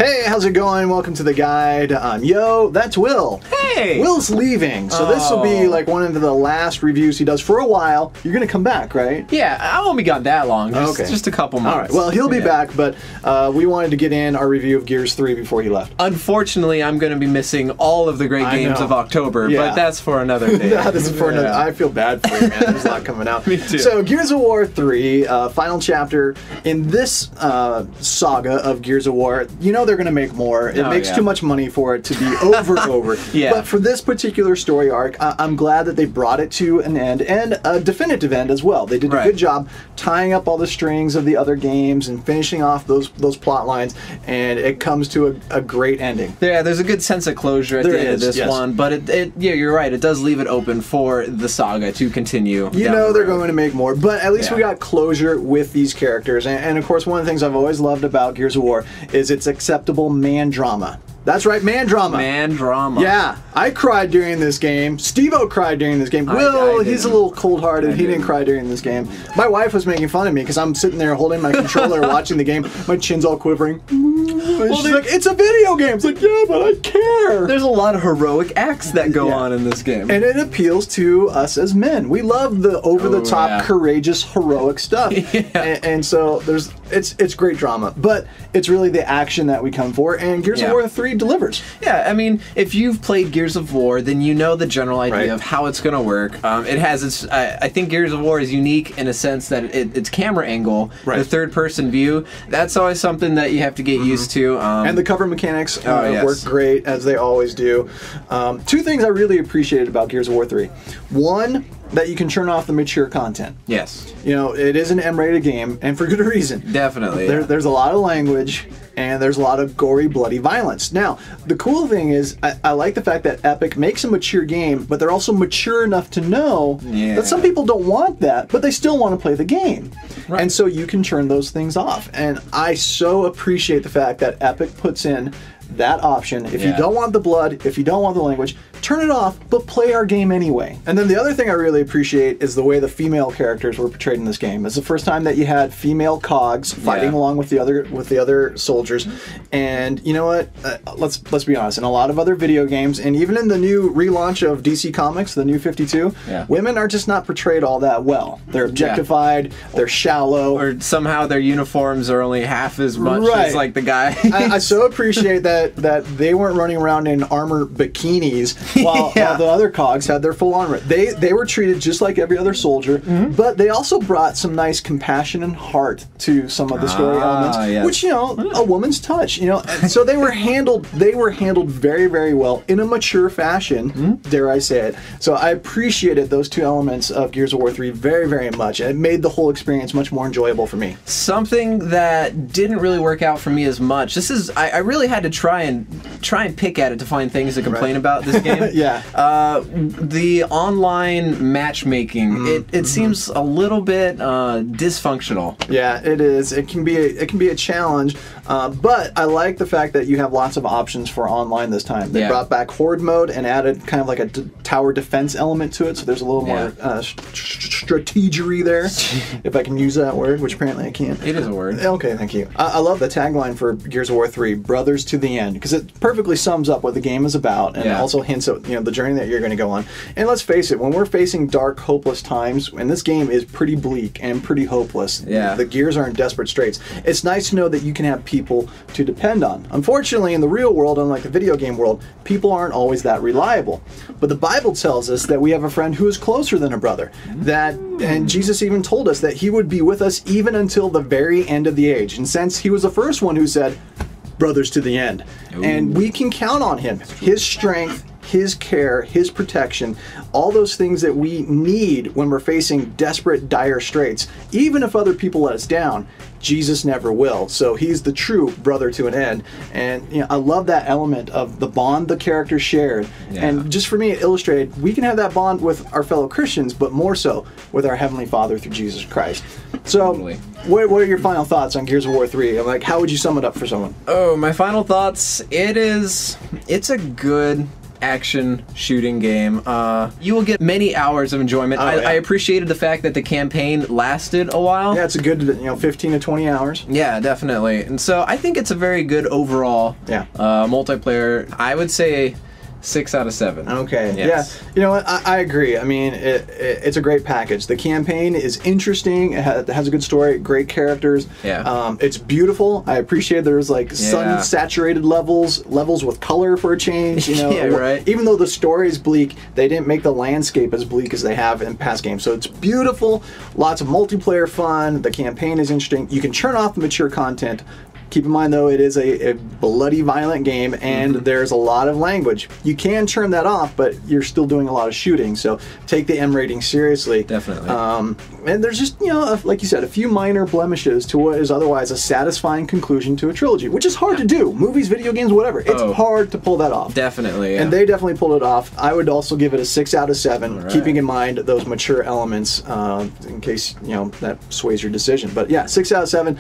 Hey, how's it going? Welcome to the guide. I'm Yo, that's Will. Hey! Will's leaving, so this will be like one of the last reviews he does for a while. You're going to come back, right? Yeah, I won't be gone that long. Just a couple months. All right, well, he'll be back, but we wanted to get in our review of Gears 3 before he left. Unfortunately, I'm going to be missing all of the great games of October, but that's for another day. This is for another. I feel bad for you, man. There's a lot coming out. Me too. So, Gears of War 3, final chapter. In this saga of Gears of War, you know they're going to make more. It makes too much money for it to be over. But for this particular story arc, I'm glad that they brought it to an end, and a definitive end as well. They did a good job tying up all the strings of the other games and finishing off those plot lines, and it comes to a great ending. Yeah, there's a good sense of closure at the end of this one, but yeah, you're right. It does leave it open for the saga to continue. You know they're going to make more, but at least we got closure with these characters. And of course, one of the things I've always loved about Gears of War is its acceptable man drama. That's right, man drama. Man drama. Yeah, I cried during this game. Steve-O cried during this game. Will, he's a little cold-hearted. He didn't cry during this game. My wife was making fun of me because I'm sitting there holding my controller watching the game. My chin's all quivering. Well, she's like, it's a video game. It's like, yeah, but I care. There's a lot of heroic acts that go on in this game. And it appeals to us as men. We love the over-the-top, courageous, heroic stuff. And so it's great drama. But it's really the action that we come for, and Gears of War 3 delivers. Yeah, I mean, if you've played Gears of War, then you know the general idea of how it's going to work. It has its. I think Gears of War is unique in a sense that its camera angle, the third-person view, that's always something that you have to get used to. And the cover mechanics work great, as they always do. Two things I really appreciated about Gears of War 3. One, that you can turn off the mature content. Yes. You know, it is an M-rated game, and for good reason. Definitely. There's a lot of language, and there's a lot of gory, bloody violence. Now, the cool thing is, I like the fact that Epic makes a mature game, but they're also mature enough to know that some people don't want that, but they still want to play the game. And so you can turn those things off. And I so appreciate the fact that Epic puts in that option. If you don't want the blood, if you don't want the language, turn it off, but play our game anyway. And then the other thing I really appreciate is the way the female characters were portrayed in this game. It's the first time that you had female cogs fighting along with the other soldiers. And you know what? Let's be honest. In a lot of other video games, and even in the new relaunch of DC Comics, the New 52, women are just not portrayed all that well. They're objectified. They're shallow. Or somehow their uniforms are only half as much as like the guy. I so appreciate that they weren't running around in armor bikinis while the other cogs had their full armor. They were treated just like every other soldier, but they also brought some nice compassion and heart to some of the story elements, which, you know, a woman's touch, you know. And so they were handled very, very well in a mature fashion, dare I say it. So I appreciated those two elements of Gears of War 3 very, very much, and it made the whole experience much more enjoyable for me. Something that didn't really work out for me as much. I really had to try and pick at it to find things to complain about this game. The online matchmaking, it seems a little bit dysfunctional. Yeah, it is. It can be a challenge, but I like the fact that you have lots of options for online this time. They brought back Horde mode and added kind of like a tower defense element to it, so there's a little more strategery there, if I can use that word, which apparently I can't. It is a word. Okay, thank you. I love the tagline for Gears of War 3, Brothers to the End, because it perfectly sums up what the game is about, and also hints at, you know, the journey that you're going to go on. And let's face it, when we're facing dark, hopeless times, and this game is pretty bleak and pretty hopeless, the Gears are in desperate straits, it's nice to know that you can have people to depend on. Unfortunately, in the real world, unlike the video game world, people aren't always that reliable. But the Bible tells us that we have a friend who is closer than a brother. And Jesus even told us that he would be with us even until the very end of the age. And since he was the first one who said, brothers to the end. And we can count on him. His strength, his care, his protection, all those things that we need when we're facing desperate, dire straits. Even if other people let us down, Jesus never will. So he's the true brother to an end. And you know, I love that element of the bond the characters shared. And just for me, it illustrated we can have that bond with our fellow Christians, but more so with our Heavenly Father through Jesus Christ. So what are your final thoughts on Gears of War 3? Like, how would you sum it up for someone? Oh, my final thoughts, it's a good action shooting game. You will get many hours of enjoyment. I appreciated the fact that the campaign lasted a while. Yeah, it's a good 15 to 20 hours. Yeah, definitely. And so I think it's a very good overall multiplayer. I would say 6 out of 7. Okay. Yes. Yeah. You know what? I agree. I mean, it's a great package. The campaign is interesting. It has a good story, great characters. Yeah. It's beautiful. I appreciate there's like sun-saturated levels with color for a change. You know. Yeah, right. Even though the story is bleak, they didn't make the landscape as bleak as they have in past games. So it's beautiful. Lots of multiplayer fun. The campaign is interesting. You can turn off the mature content. Keep in mind, though, it is a bloody, violent game, and there's a lot of language. You can turn that off, but you're still doing a lot of shooting, so take the M rating seriously. Definitely. And there's just, like you said, a few minor blemishes to what is otherwise a satisfying conclusion to a trilogy, which is hard to do. Movies, video games, whatever. It's hard to pull that off. Definitely, yeah. And they definitely pulled it off. I would also give it a 6 out of 7, keeping in mind those mature elements in case, that sways your decision. But yeah, 6 out of 7.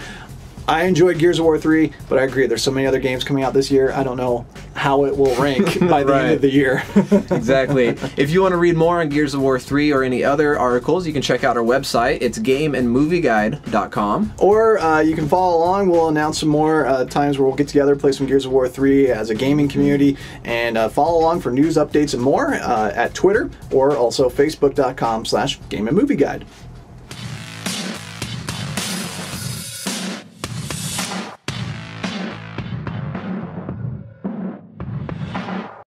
I enjoyed Gears of War 3, but I agree, there's so many other games coming out this year, I don't know how it will rank by the end of the year. Exactly. If you want to read more on Gears of War 3 or any other articles, you can check out our website. It's gameandmovieguide.com. Or you can follow along. We'll announce some more times where we'll get together, play some Gears of War 3 as a gaming community, and follow along for news, updates, and more at Twitter, or also facebook.com/gameandmovieguide.